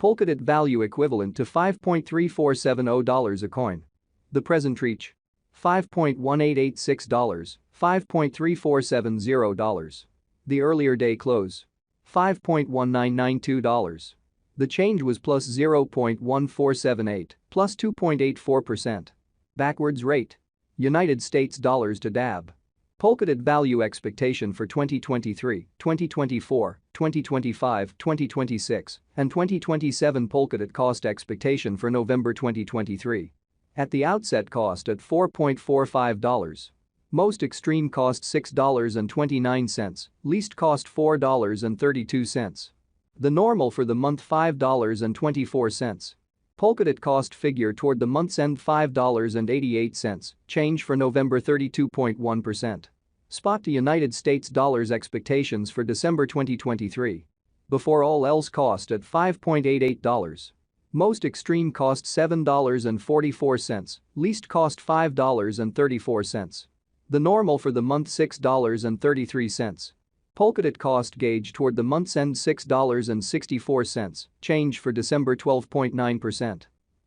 Polkadot value equivalent to $5.3470 a coin. The present reach: $5.1886, $5.3470. The earlier day close: $5.1992. The change was plus 0.1478, plus 2.84%. Backwards rate: United States dollars to DAB. Polkadot value expectation for 2023, 2024, 2025, 2026, and 2027. Polkadot cost expectation for November 2023. At the outset, cost at $4.45. Most extreme cost $6.29, least cost $4.32. The normal for the month $5.24. Polkadot cost figure toward the month's end $5.88, change for November 32.1%. Spot to United States dollars expectations for December 2023. Before all else, cost at $5.88. Most extreme cost $7.44, least cost $5.34. The normal for the month $6.33. Polkadot cost gauge toward the month's end $6.64, change for December 12.9%.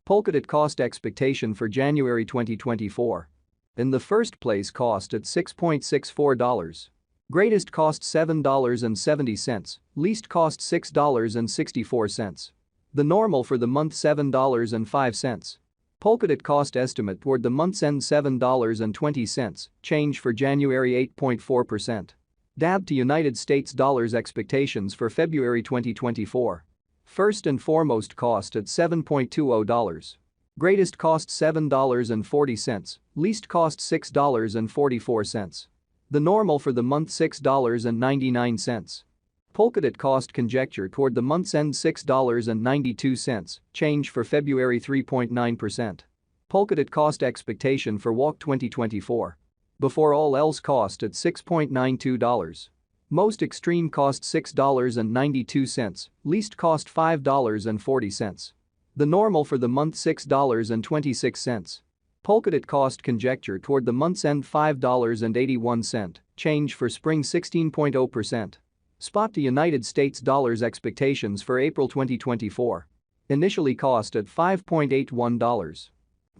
Polkadot cost expectation for January 2024. In the first place, cost at $6.64. Greatest cost $7.70, least cost $6.64. The normal for the month $7.05. Polkadot cost estimate toward the month's end $7.20, change for January 8.4%. DAB to United States dollars expectations for February 2024. First and foremost, cost at $7.20. Greatest cost $7.40, least cost $6.44. The normal for the month $6.99. Polkadot cost conjecture toward the month's end $6.92, change for February 3.9%. Polkadot cost expectation for WAC 2024. Before all else, cost at $6.92. Most extreme cost $6.92, least cost $5.40. The normal for the month $6.26. Polkadot cost conjecture toward the month's end $5.81, change for spring 16.0%. Spot to United States dollars expectations for April 2024. Initially cost at $5.81.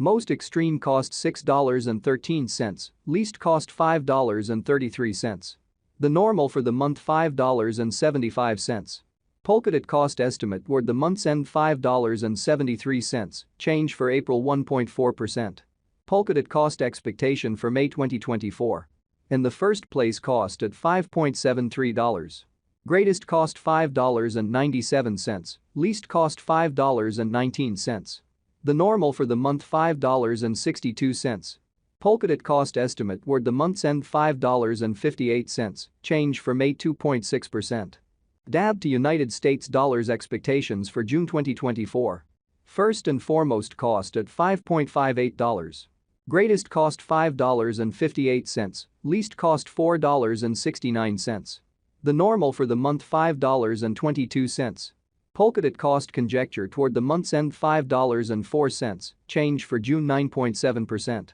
Most extreme cost $6.13, least cost $5.33. The normal for the month $5.75. Polkadot cost estimate toward the month's end $5.73, change for April 1.4%. Polkadot cost expectation for May 2024. In the first place, cost at $5.73. Greatest cost $5.97, least cost $5.19. The normal for the month $5.62. Polkadot cost estimate toward the month's end $5.58, change for May 2.6%. DAB to United States dollars expectations for June 2024. First and foremost, cost at $5.58. Greatest cost $5.58, least cost $4.69. The normal for the month $5.22. Polkadot cost conjecture toward the month's end $5.04, change for June 9.7%.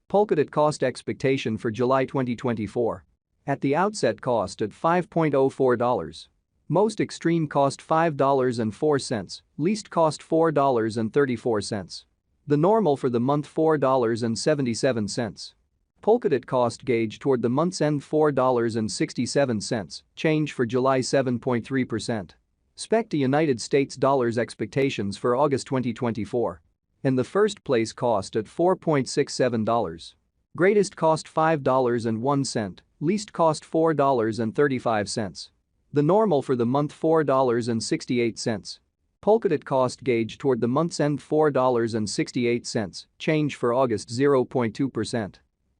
Polkadot cost expectation for July 2024. At the outset, cost at $5.04. Most extreme cost $5.04, least cost $4.34. The normal for the month $4.77. Polkadot cost gauge toward the month's end $4.67, change for July 7.3%. Spec to United States dollars expectations for August 2024. In the first place, cost at $4.67. Greatest cost $5.01, least cost $4.35. The normal for the month $4.68. Polkadot cost gauge toward the month's end $4.68, change for August 0.2%.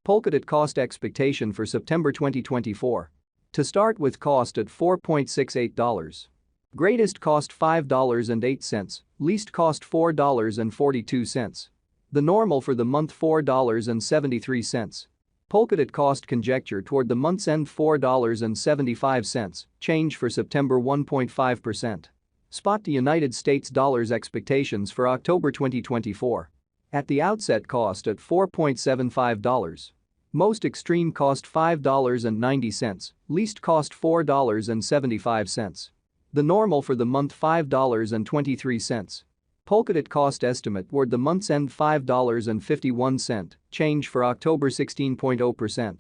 Polkadot cost expectation for September 2024. To start with, cost at $4.68. Greatest cost $5.08, least cost $4.42. The normal for the month $4.73. Polkadot cost conjecture toward the month's end $4.75, change for September 1.5%. Spot to United States dollars expectations for October 2024. At the outset, cost at $4.75. Most extreme cost $5.90, least cost $4.75. The normal for the month $5.23. Polkadot cost estimate toward the month's end $5.51. Change for October 16.0%.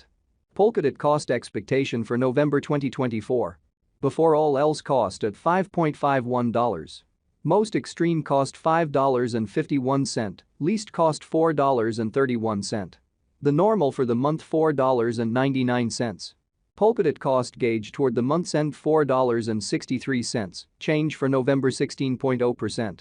Polkadot cost expectation for November 2024. Before all else cost at $5.51. Most extreme cost $5.51, least cost $4.31. The normal for the month $4.99. Polkadot cost gauge toward the month's end $4.63, change for November 16.0%.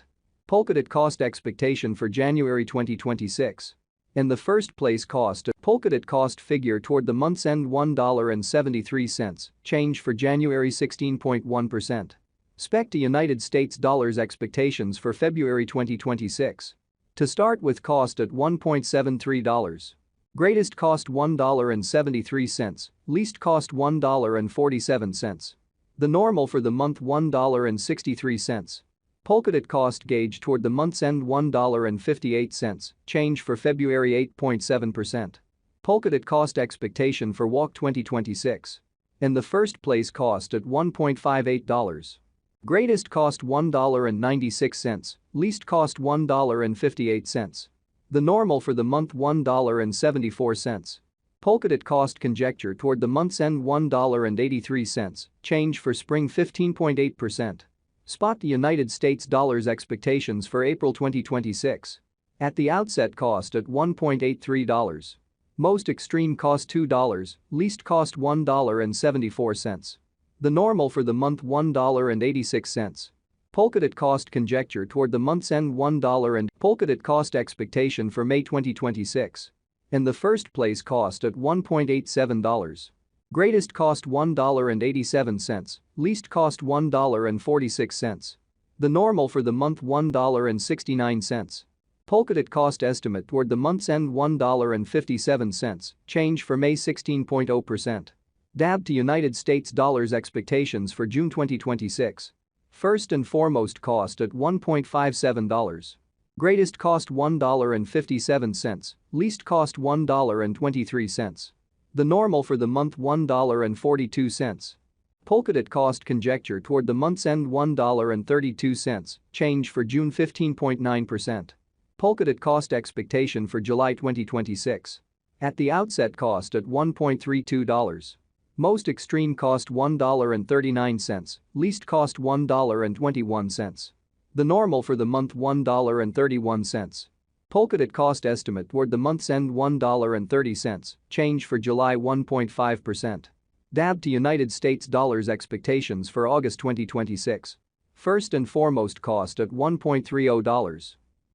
Polkadot cost expectation for January 2026. In the first place cost, Polkadot cost figure toward the month's end $1.73, change for January 16.1%. Spec to United States dollars expectations for February 2026. To start with cost at $1.73. Greatest cost $1.73, least cost $1.47. The normal for the month $1.63. Polkadot cost gauge toward the month's end $1.58, change for February 8.7%. Polkadot cost expectation for WALK 2026. In the first place cost at $1.58. Greatest cost $1.96, least cost $1.58. The normal for the month $1.74. Polkadot cost conjecture toward the month's end $1.83, change for spring 15.8%. Spot the United States dollars expectations for April 2026. At the outset cost at $1.83. Most extreme cost $2, least cost $1.74. The normal for the month $1.86. Polkadot cost conjecture toward the month's end $1 and Polkadot cost expectation for May 2026. In the first place cost at $1.87. Greatest cost $1.87, least cost $1.46. The normal for the month $1.69. Polkadot cost estimate toward the month's end $1.57, change for May 16.0%. DAB to United States dollars expectations for June 2026. First and foremost cost at $1.57. Greatest cost $1.57, least cost $1.23. The normal for the month $1.42. Polkadot cost conjecture toward the month's end $1.32, change for June 15.9%. Polkadot cost expectation for July 2026. At the outset cost at $1.32. Most extreme cost $1.39, least cost $1.21. The normal for the month $1.31. Polkadot cost estimate toward the month's end $1.30, change for July 1.5%. DAB to United States dollars expectations for August 2026. First and foremost cost at $1.30.